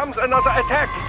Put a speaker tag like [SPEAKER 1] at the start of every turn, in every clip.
[SPEAKER 1] comes another attack!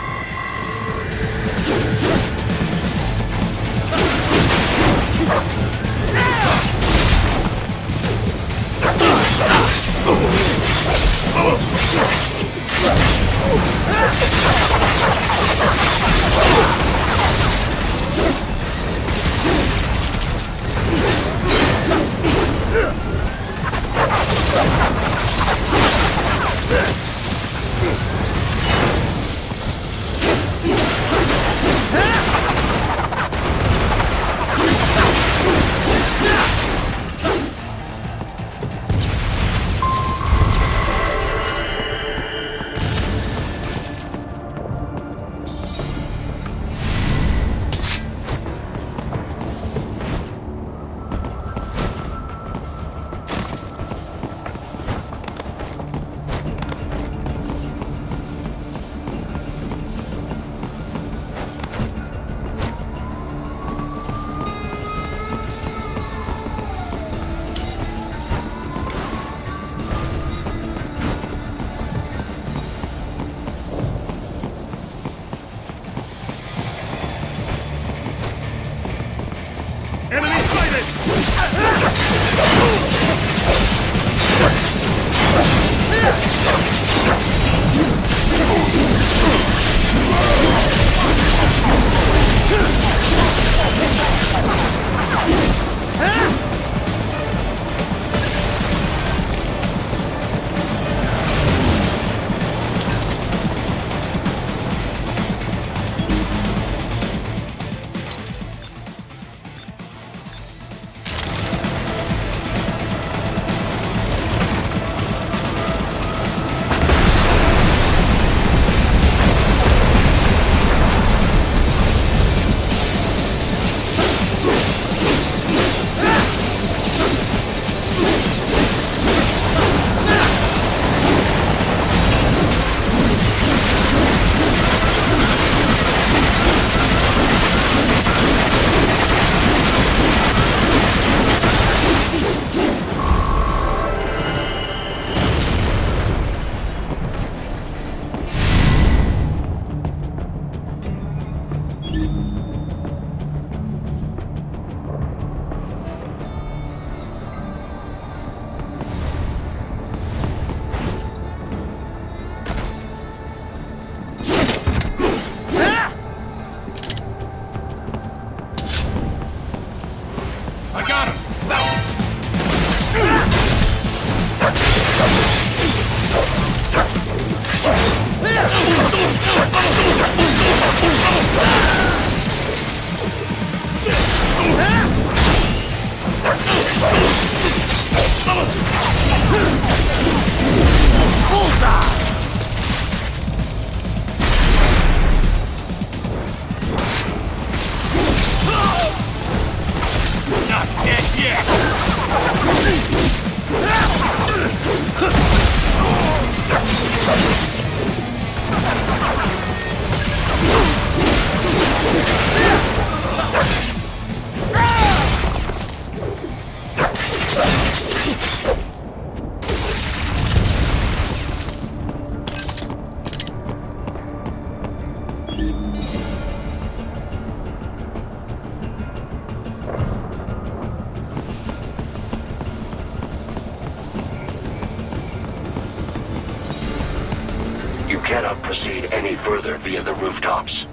[SPEAKER 2] cannot proceed any further via the rooftops.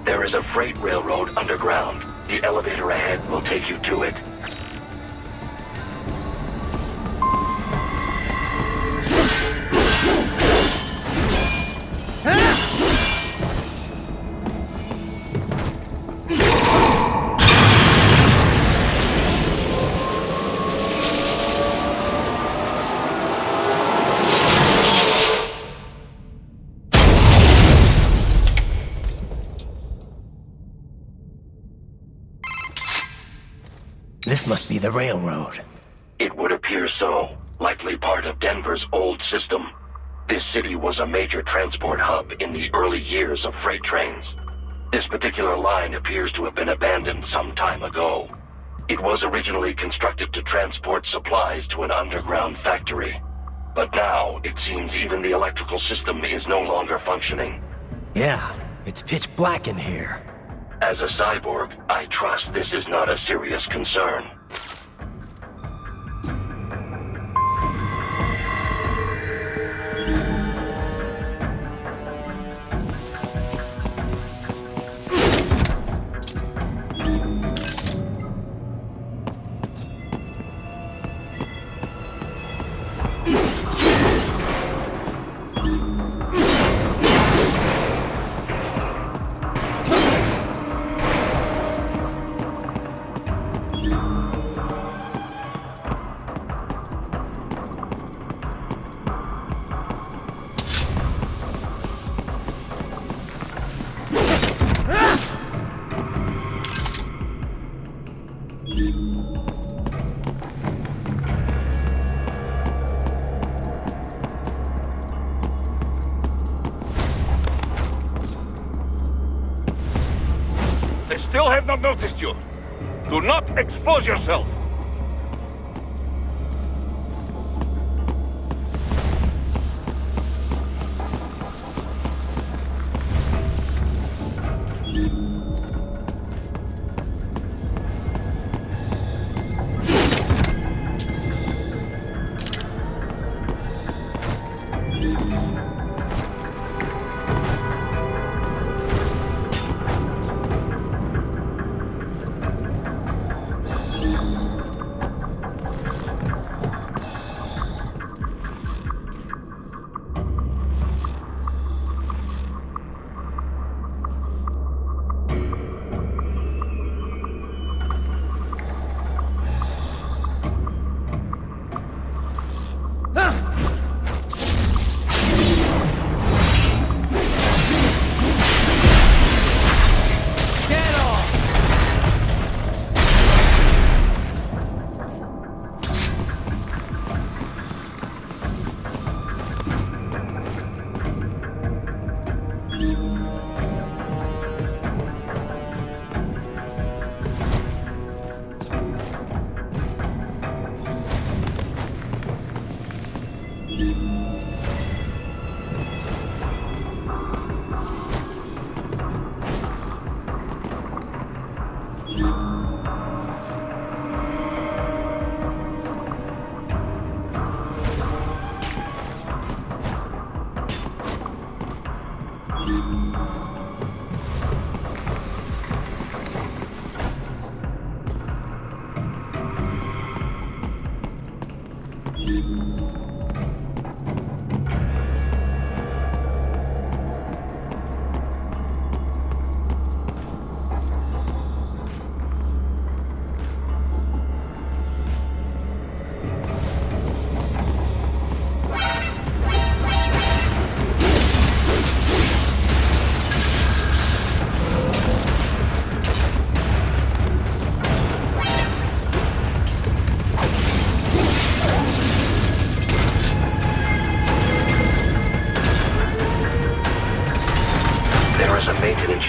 [SPEAKER 2] There is a freight railroad underground. The elevator ahead will take you to it.
[SPEAKER 3] This must be the railroad.
[SPEAKER 2] It would appear so. Likely part of Denver's old system. This city was a major transport hub in the early years of freight trains. This particular line appears to have been abandoned some time ago. It was originally constructed to transport supplies to an underground factory. But now, it seems even the electrical system is no longer functioning.
[SPEAKER 3] Yeah, it's pitch black in here.
[SPEAKER 2] As a cyborg, I trust this is not a serious concern.
[SPEAKER 1] They still have not noticed you. Do not expose yourself.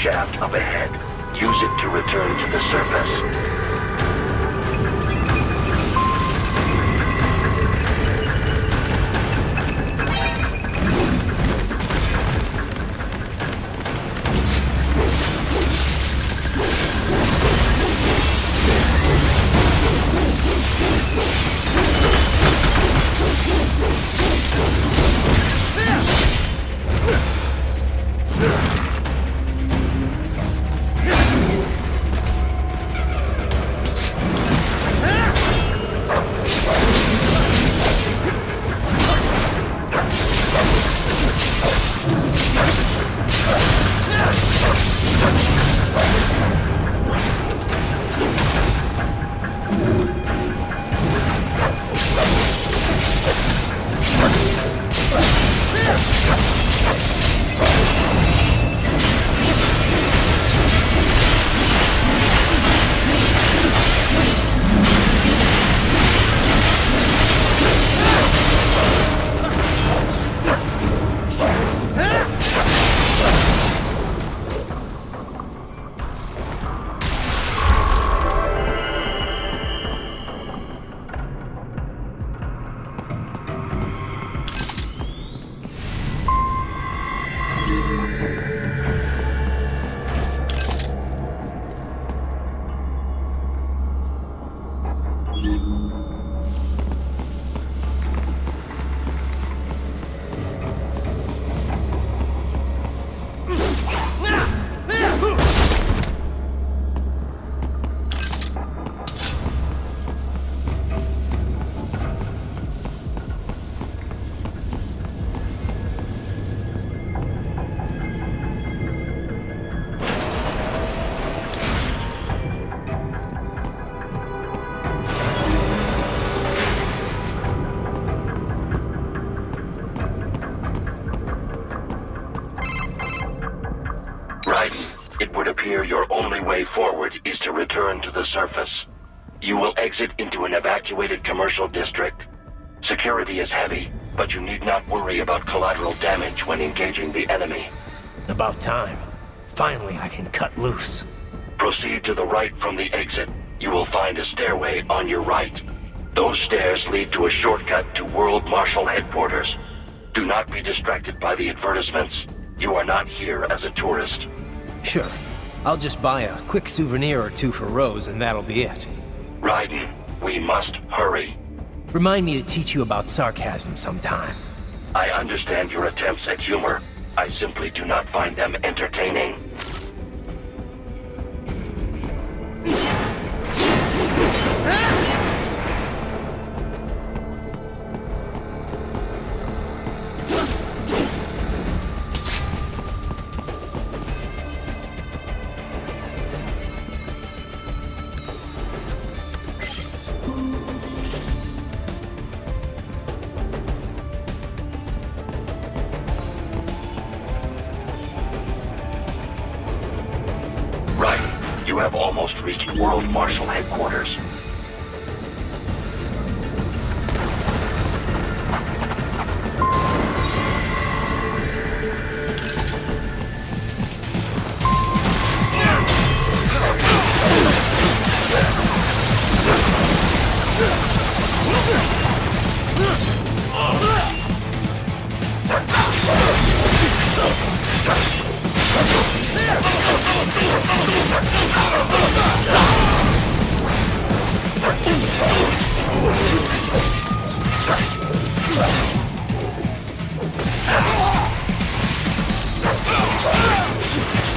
[SPEAKER 2] Shaft up ahead. Use it to return to the surface. would appear your only way forward is to return to the surface. You will exit into an evacuated commercial district. Security is heavy, but you need not worry about collateral damage when engaging the enemy.
[SPEAKER 3] About time. Finally, I can cut loose.
[SPEAKER 2] Proceed to the right from the exit. You will find a stairway on your right. Those stairs lead to a shortcut to World Marshal Headquarters. Do not be distracted by the advertisements. You are not here as a tourist.
[SPEAKER 3] Sure. I'll just buy a quick souvenir or two for Rose and that'll be it.
[SPEAKER 2] Raiden, we must hurry.
[SPEAKER 3] Remind me to teach you about sarcasm sometime.
[SPEAKER 2] I understand your attempts at humor. I simply do not find them entertaining. You have almost reached World Marshal Headquarters.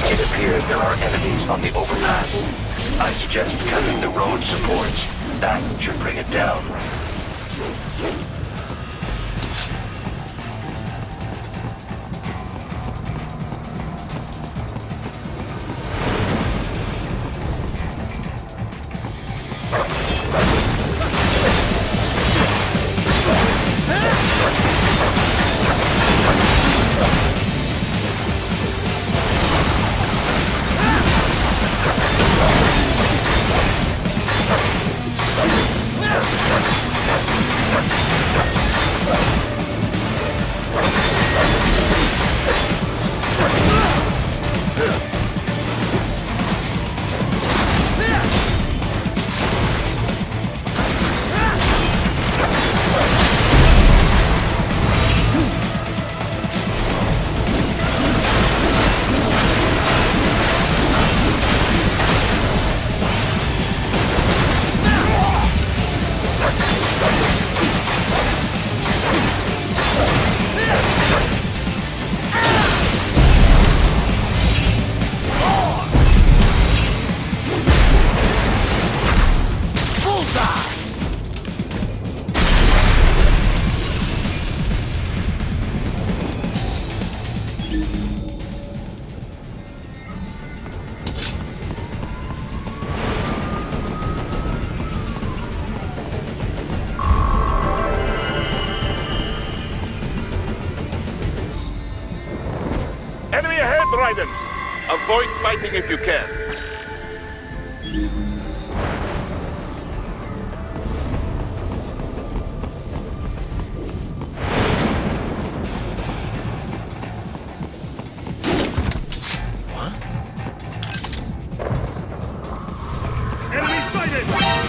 [SPEAKER 2] It appears there are enemies on the overpass. I suggest cutting the road supports. That should bring it down.
[SPEAKER 1] Raiden, avoid fighting if you can.
[SPEAKER 4] Enemy sighted!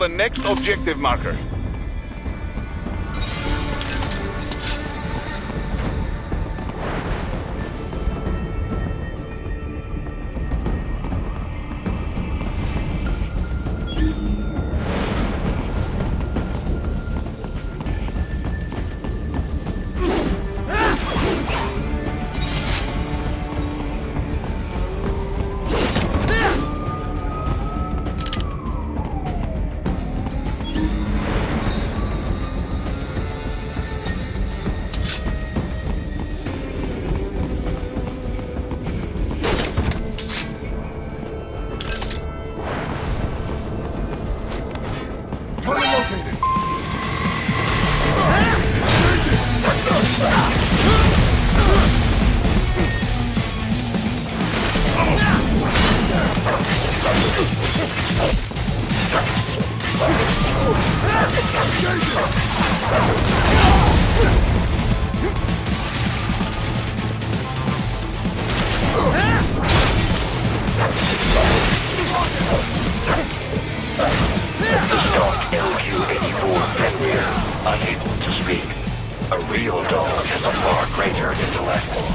[SPEAKER 1] the next objective marker.
[SPEAKER 2] Unable to speak. A real dog has a far greater intellect.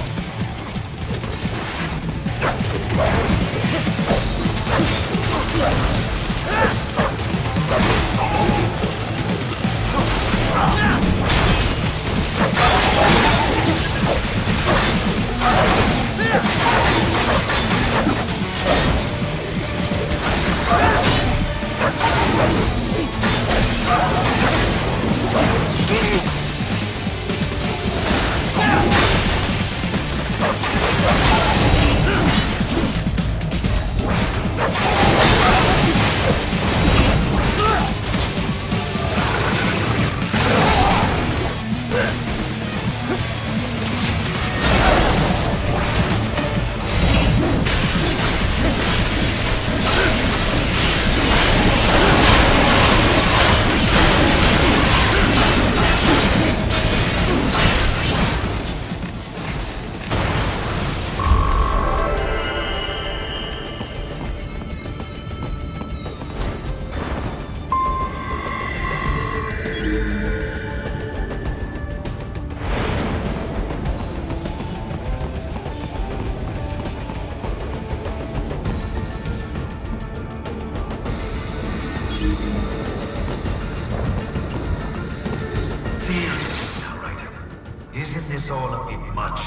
[SPEAKER 5] Isn't this all a bit much?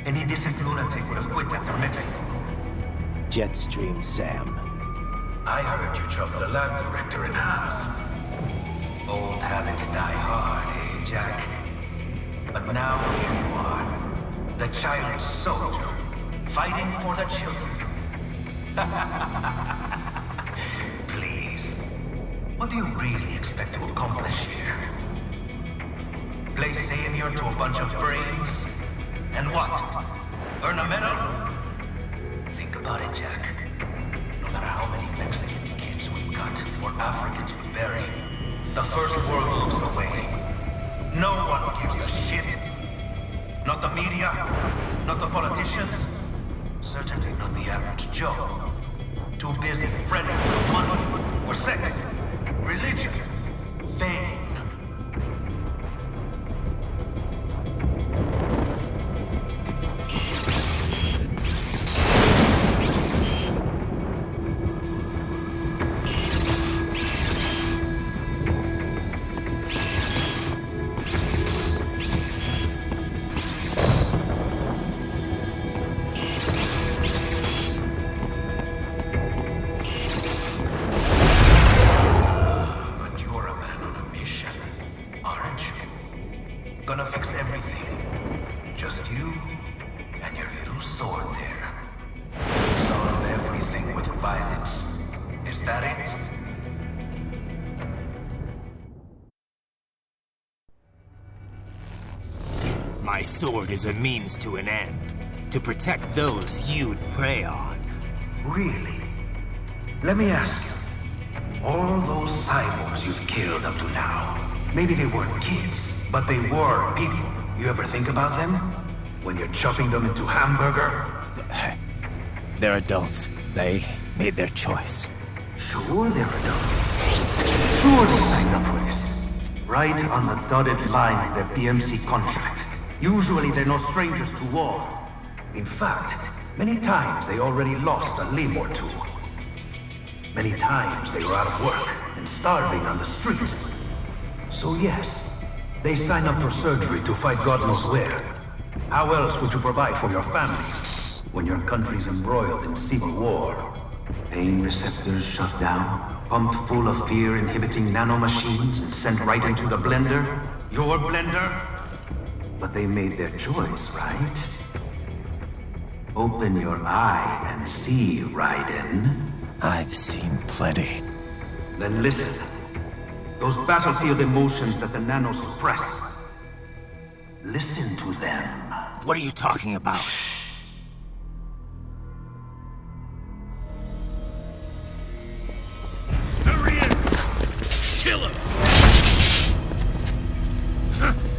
[SPEAKER 5] Any decent lunatic would have quit after Mexico.
[SPEAKER 6] Jetstream, Sam.
[SPEAKER 5] I heard you chopped the lab director in half. Old habits die hard, eh, Jack? But now here you are, the child soldier, fighting for the children. Please, what do you really expect to accomplish here? Play savior to a bunch of brains? And what? Earn a medal? Think about it, Jack. No matter how many Mexican kids we cut or Africans we bury, the first world looks away. No one gives a shit. Not the media, not the politicians, certainly not the average Joe. Too busy fretting for money or sex, religion, fame. Gonna fix everything. Just you and your little sword there. Solve everything with violence. Is that it?
[SPEAKER 6] My sword is a means to an end. To protect those you'd prey on.
[SPEAKER 5] Really? Let me ask you. All those cyborgs you've killed up to now, maybe they weren't kids, but they were people. You ever think about them? When you're chopping them into hamburger?
[SPEAKER 6] They're adults. They made their choice.
[SPEAKER 5] Sure they're adults. Sure they signed up for this. Right on the dotted line of their BMC contract. Usually they're no strangers to war. In fact, many times they already lost a limb or two. Many times they were out of work and starving on the street. So yes, they sign up for surgery to fight God knows where. How else would you provide for your family when your country's embroiled in civil war? Pain receptors shut down, pumped full of fear-inhibiting nanomachines and sent right into the blender? Your blender? But they made their choice, right? Open your eye and see, Raiden.
[SPEAKER 6] I've seen plenty.
[SPEAKER 5] Then listen. Those battlefield emotions that the nanos suppress. Listen to them.
[SPEAKER 6] What are you talking about?
[SPEAKER 5] Shh.
[SPEAKER 4] There he is! Kill him!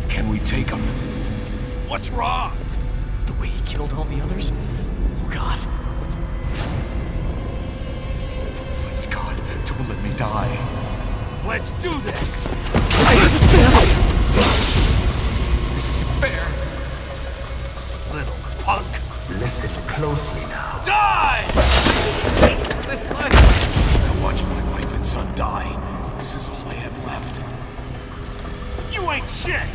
[SPEAKER 7] Can we take him?
[SPEAKER 4] What's wrong?
[SPEAKER 7] The way he killed all the others? Oh God. Please God, don't let me die.
[SPEAKER 4] Let's do this!
[SPEAKER 7] This isn't fair.
[SPEAKER 4] Little punk!
[SPEAKER 5] Listen closely now.
[SPEAKER 4] Die!
[SPEAKER 7] This life. I watched my wife and son die. This is all I had left.
[SPEAKER 4] You ain't shit!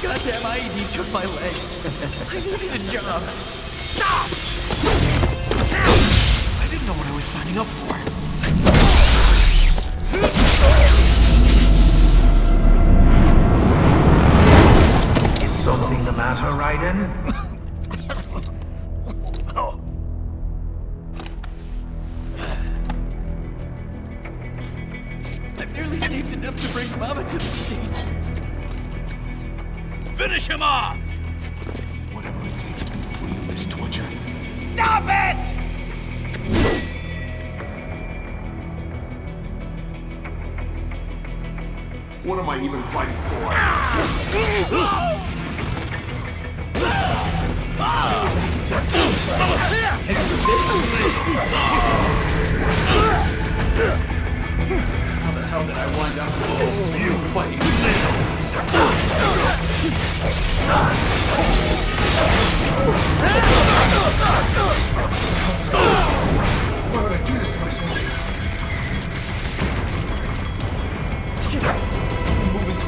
[SPEAKER 7] Goddamn IED took my leg. I needed a job.
[SPEAKER 4] Stop!
[SPEAKER 7] I didn't know what I was signing up for.
[SPEAKER 5] Is something the matter, Raiden?
[SPEAKER 7] I've nearly saved enough to bring Mama to the States.
[SPEAKER 4] Finish him off!
[SPEAKER 7] Whatever it takes to be free of this torture.
[SPEAKER 4] Stop it!
[SPEAKER 7] What am I even fighting for? How the hell did I wind up with this? You fighting why would I do this to myself? Moving to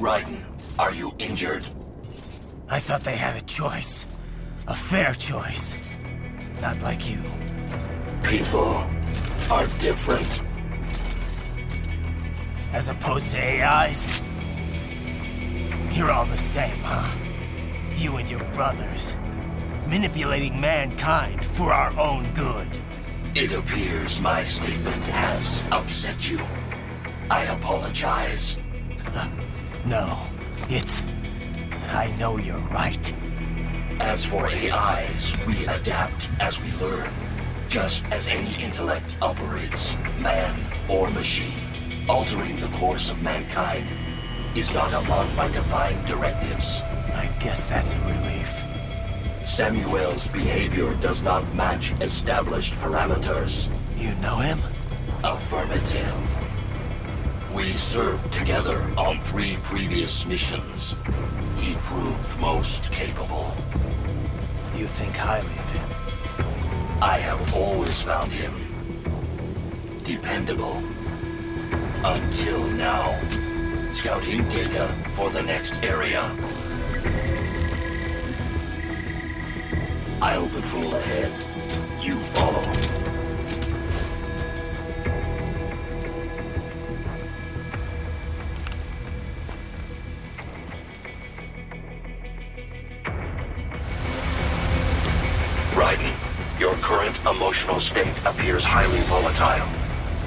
[SPEAKER 2] Raiden, are you injured?
[SPEAKER 6] I thought they had a choice. A fair choice. Not like you.
[SPEAKER 2] People are different.
[SPEAKER 6] As opposed to AIs? You're all the same, huh? You and your brothers. Manipulating mankind for our own good.
[SPEAKER 2] It appears my statement has upset you. I apologize.
[SPEAKER 6] No, it's... I know you're right.
[SPEAKER 2] As for AIs, we adapt as we learn. Just as any intellect operates, man or machine. Altering the course of mankind is not among my defined directives.
[SPEAKER 6] I guess that's a relief.
[SPEAKER 2] Samuel's behavior does not match established parameters.
[SPEAKER 6] You know him?
[SPEAKER 2] Affirmative. We served together on 3 previous missions. He proved most capable.
[SPEAKER 6] You think highly of him?
[SPEAKER 2] I have always found him dependable. Until now. Scouting data for the next area. I'll patrol ahead. You follow. Raiden, your current emotional state appears highly volatile.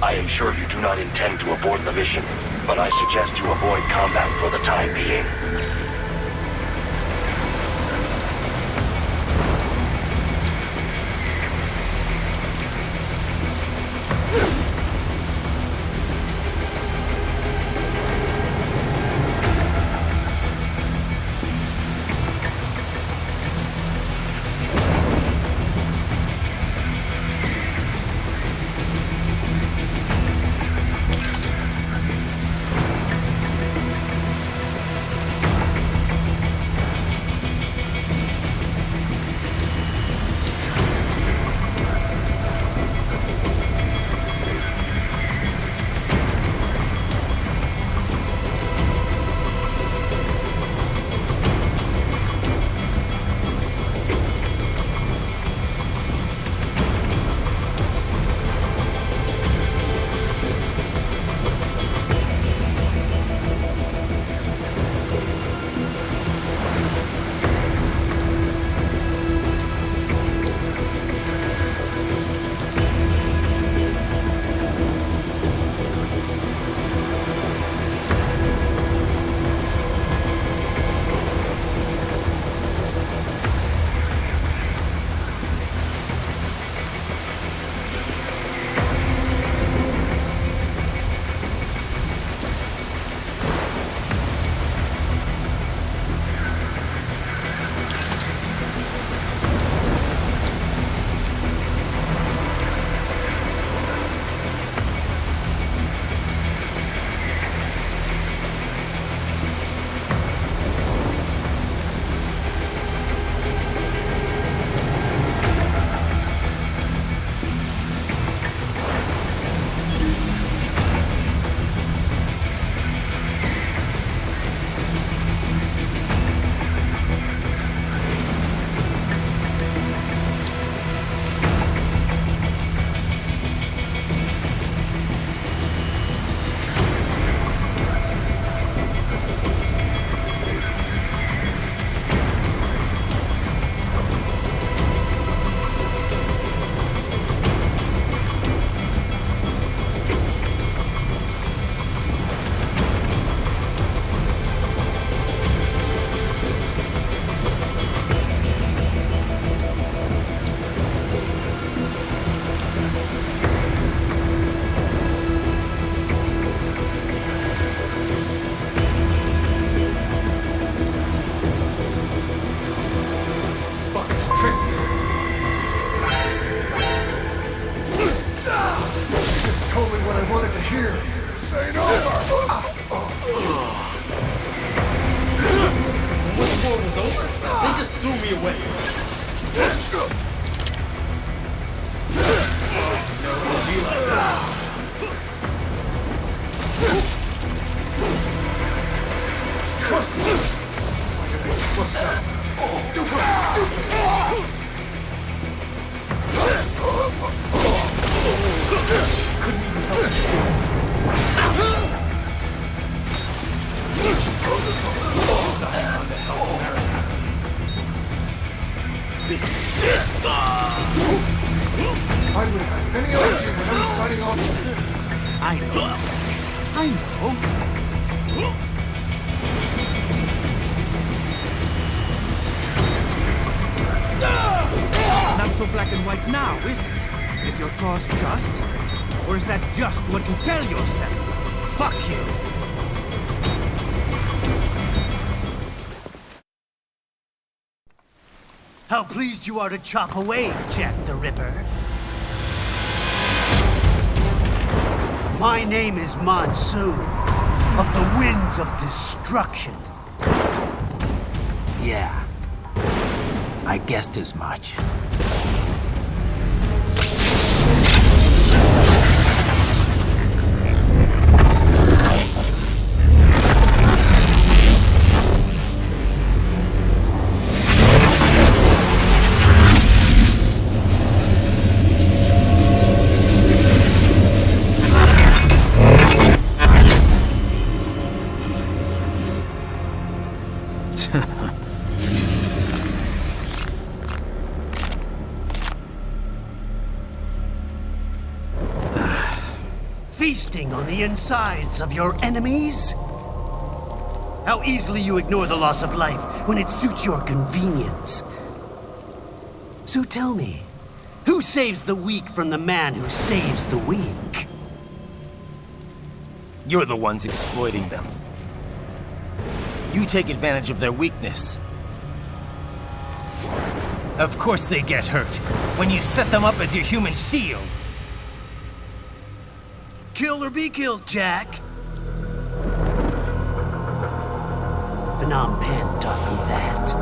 [SPEAKER 2] I am sure you do not intend to abort the mission. but I suggest you avoid combat for the time being.
[SPEAKER 6] Just what you tell yourself. Fuck you. How pleased you are to chop away, Jack the Ripper. My name is Monsoon, of the Winds of Destruction. Yeah, I guessed as much. feasting on the insides of your enemies? How easily you ignore the loss of life when it suits your convenience. So tell me, who saves the weak from the man who saves the weak?
[SPEAKER 3] You're the ones exploiting them. You take advantage of their weakness. Of course they get hurt when you set them up as your human shield.
[SPEAKER 6] Kill or be killed, Jack. Phnom Penh taught me that.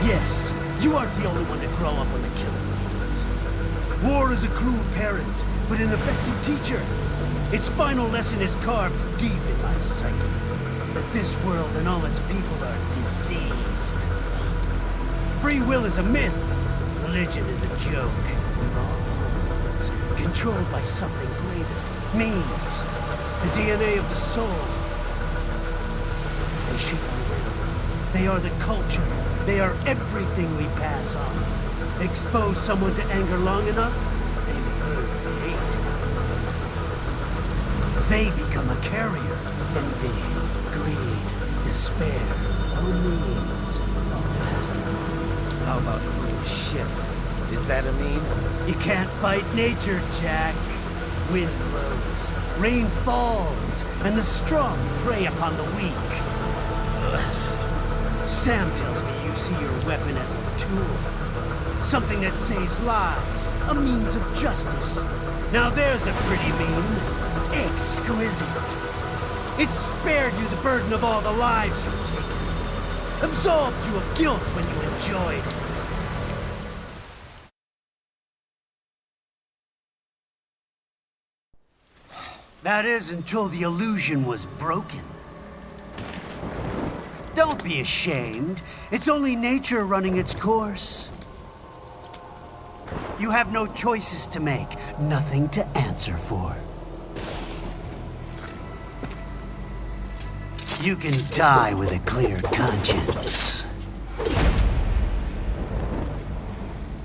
[SPEAKER 6] Yes, you aren't the only one to grow up on the killing fields. War is a cruel parent, but an effective teacher. Its final lesson is carved deep in my psyche. That this world and all its people are diseased. Free will is a myth. Religion is a joke. We're all humans, controlled by something greater. Memes. The DNA of the soul. They shape our will. They are the culture. They are everything we pass on. Expose someone to anger long enough, they learn to hate. They become a carrier. Envy, greed, despair, all means, all has an
[SPEAKER 3] How about full shit? Is that a meme?
[SPEAKER 6] You can't fight nature, Jack. Wind blows, rain falls, and the strong prey upon the weak. Sam tells me you see your weapon as a tool. Something that saves lives, a means of justice. Now there's a pretty meme. Exquisite. It spared you the burden of all the lives you've taken. Absolved you of guilt when you enjoyed it. That is until the illusion was broken. Don't be ashamed. It's only nature running its course. You have no choices to make, nothing to answer for. You can die with a clear conscience.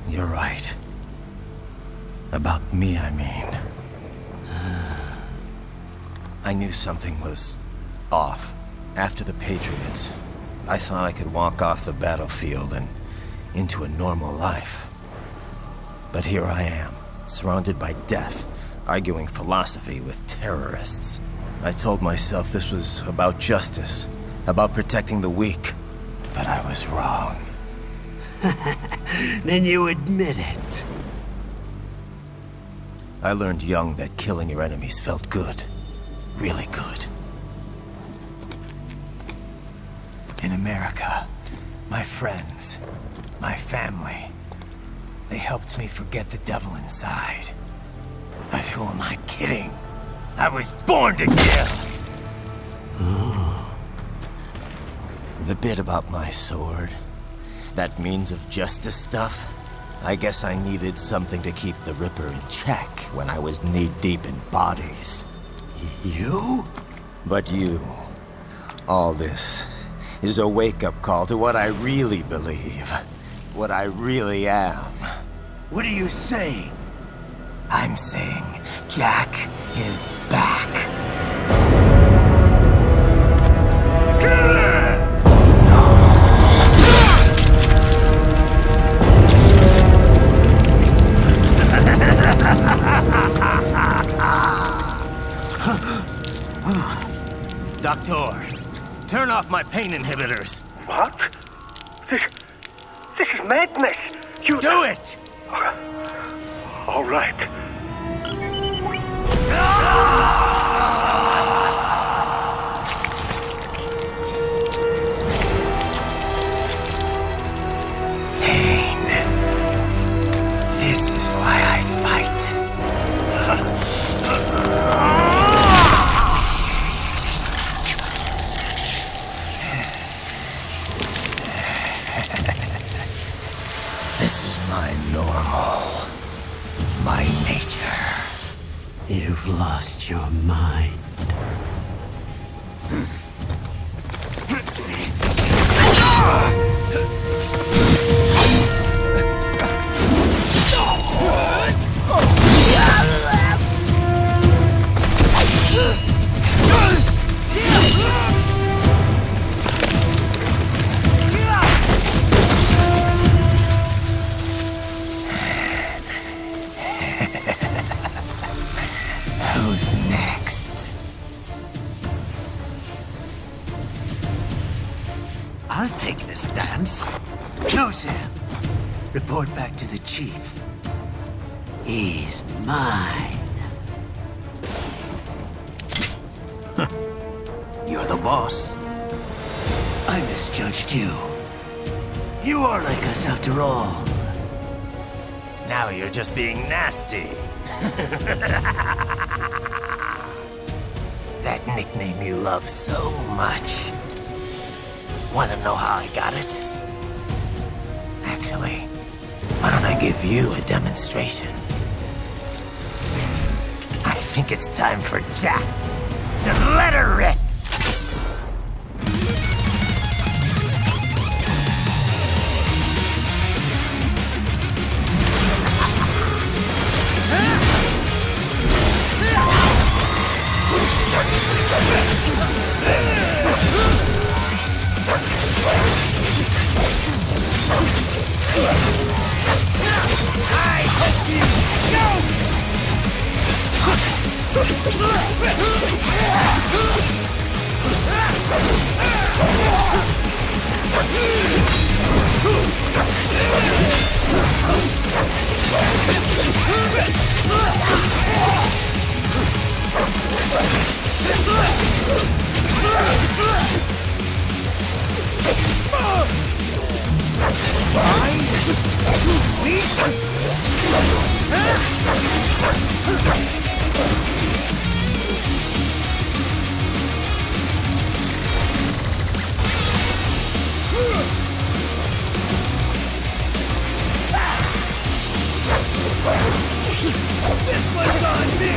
[SPEAKER 3] You're right. About me, I mean. I knew something was off. After the Patriots, I thought I could walk off the battlefield and into a normal life. But here I am, surrounded by death, arguing philosophy with terrorists. I told myself this was about justice, about protecting the weak, but I was wrong.
[SPEAKER 6] Then you admit it.
[SPEAKER 3] I learned young that killing your enemies felt good. Really good. In America, my friends, my family, they helped me forget the devil inside. But who am I kidding? I was born to kill! The bit about my sword, that means of justice stuff, I guess I needed something to keep the Ripper in check when I was knee-deep in bodies.
[SPEAKER 6] You?
[SPEAKER 3] But you, all this, is a wake-up call to what I really believe. What I really am.
[SPEAKER 6] What are you saying?
[SPEAKER 3] I'm saying Jack is back. Doctor, turn off my pain inhibitors.
[SPEAKER 1] What? This is madness. You
[SPEAKER 3] Do it!
[SPEAKER 1] All right.
[SPEAKER 3] Pain. This is why I fight. This is my normal. My nature.
[SPEAKER 6] You've lost your mind. I'll take this dance. No, Sam. Report back to the chief. He's mine. You're the boss. I misjudged you. You are like us after all.
[SPEAKER 3] Now you're just being nasty. That nickname you love so much. Want to know how I got it? Actually, why don't I give you a demonstration? I think it's time for Jack to let her rip.
[SPEAKER 6] This one's on me!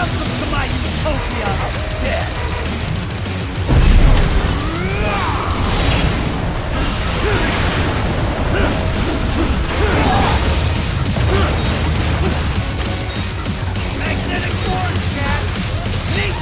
[SPEAKER 6] Welcome to my utopia of death! Magnetic force, cat! Neat!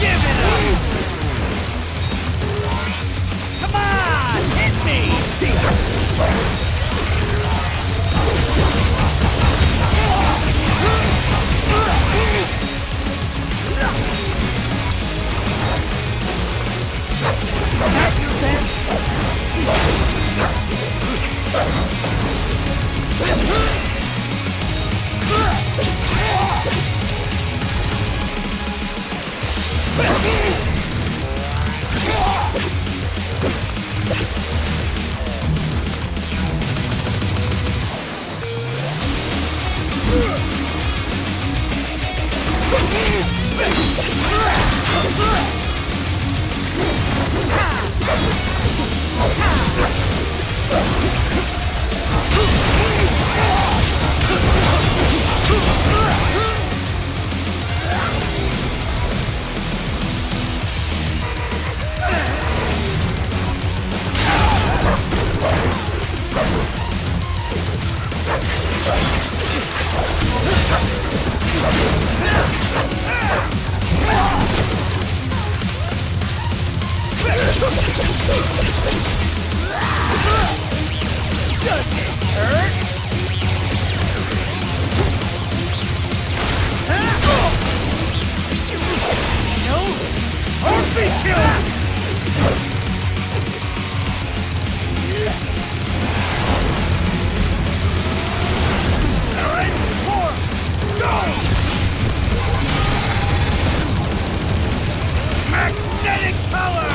[SPEAKER 6] Give it up! Come on, hit me! At your best. Magnetic power!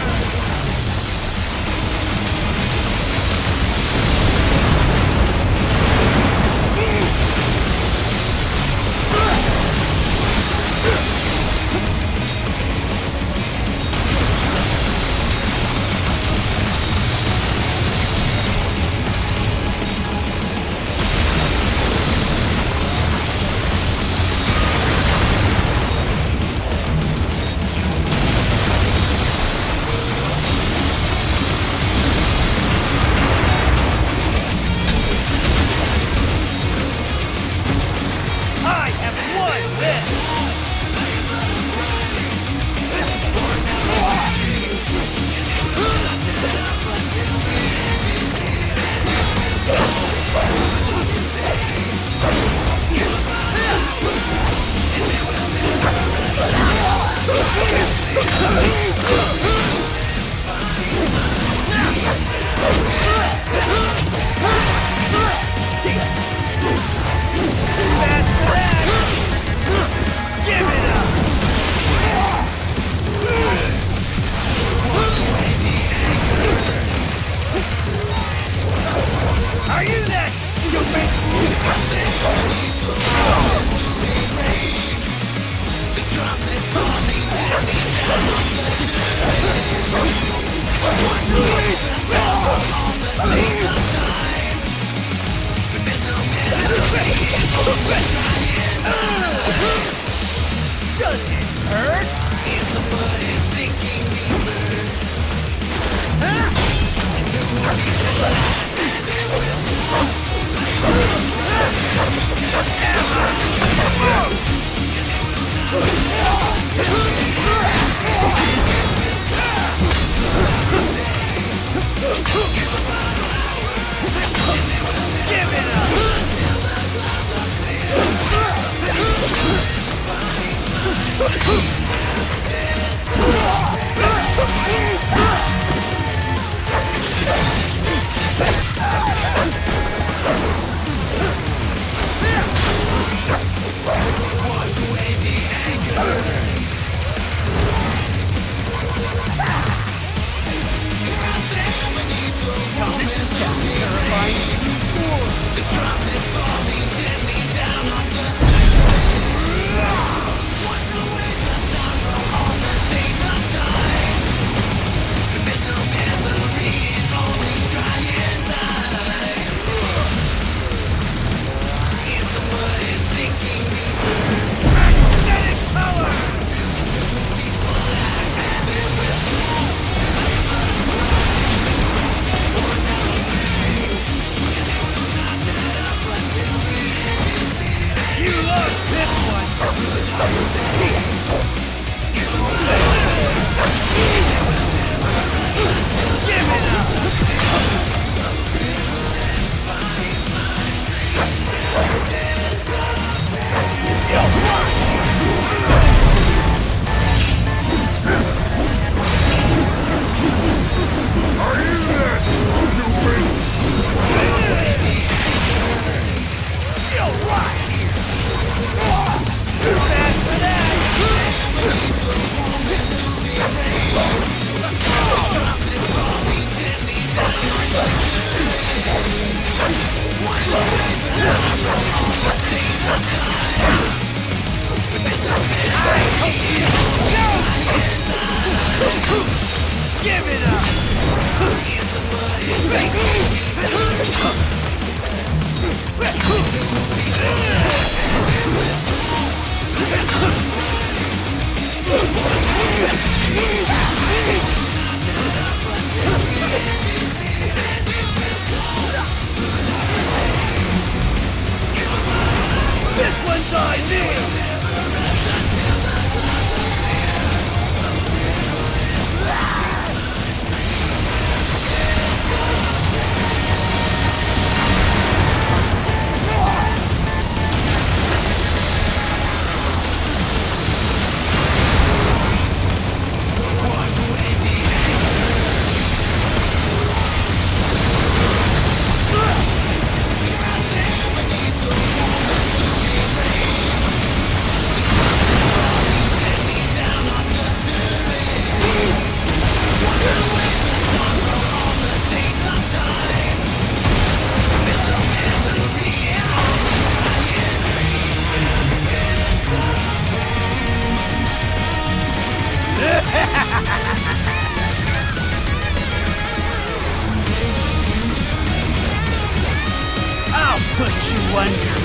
[SPEAKER 6] Put you under,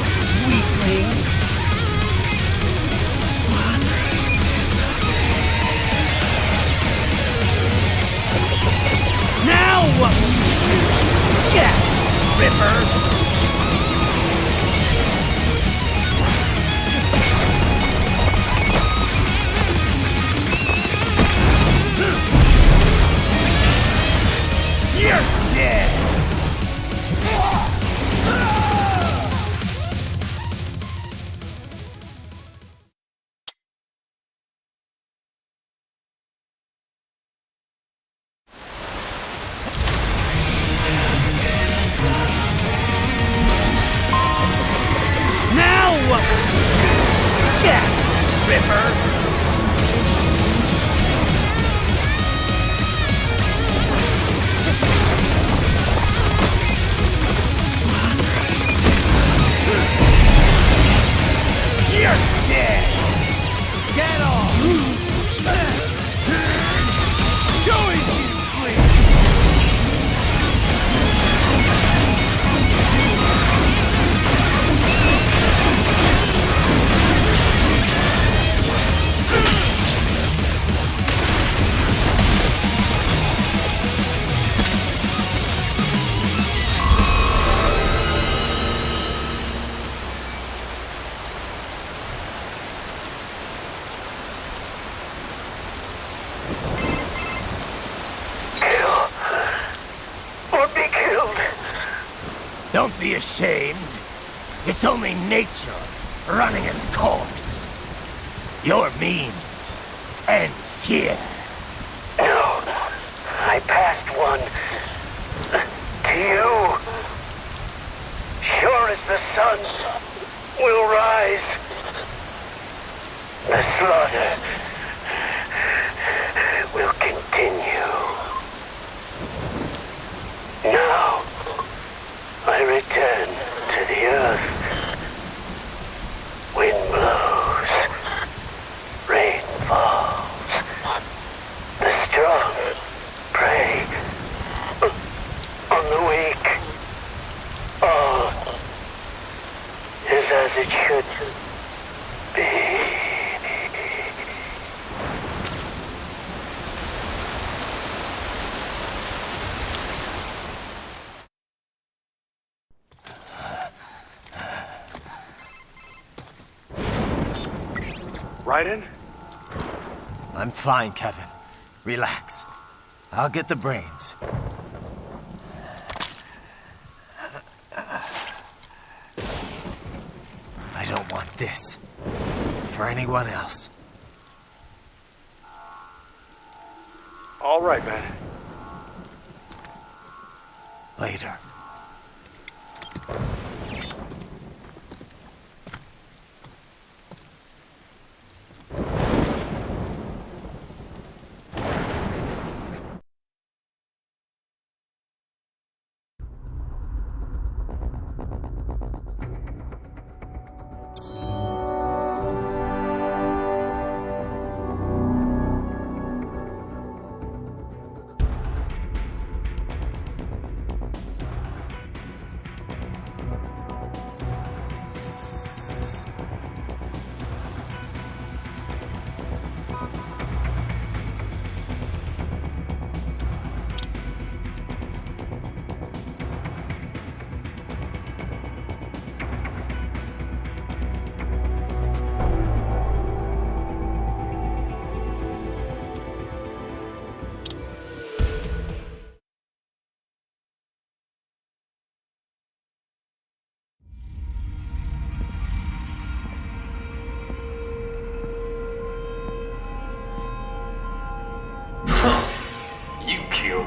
[SPEAKER 6] weakling. Now what will you do? Jack, Ripper! You're dead! Now what? Jack, Ripper! You're dead! Get off! Go as you please!
[SPEAKER 3] Don't be ashamed. It's only nature running its course. Your means end here.
[SPEAKER 2] No, I passed one to you. Sure as the sun will rise, the slaughter will continue. Now, I return to the earth. Wind blows, rain falls. The strong prey on the weak. All is as it should be.
[SPEAKER 1] Raiden?
[SPEAKER 3] I'm fine, Kevin. Relax. I'll get the brains. I don't want this for anyone else.
[SPEAKER 1] All right, man.
[SPEAKER 3] Later.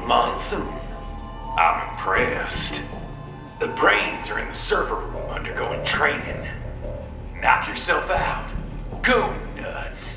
[SPEAKER 7] Monsoon. I'm impressed. The brains are in the server room undergoing training. Knock yourself out. Go nuts.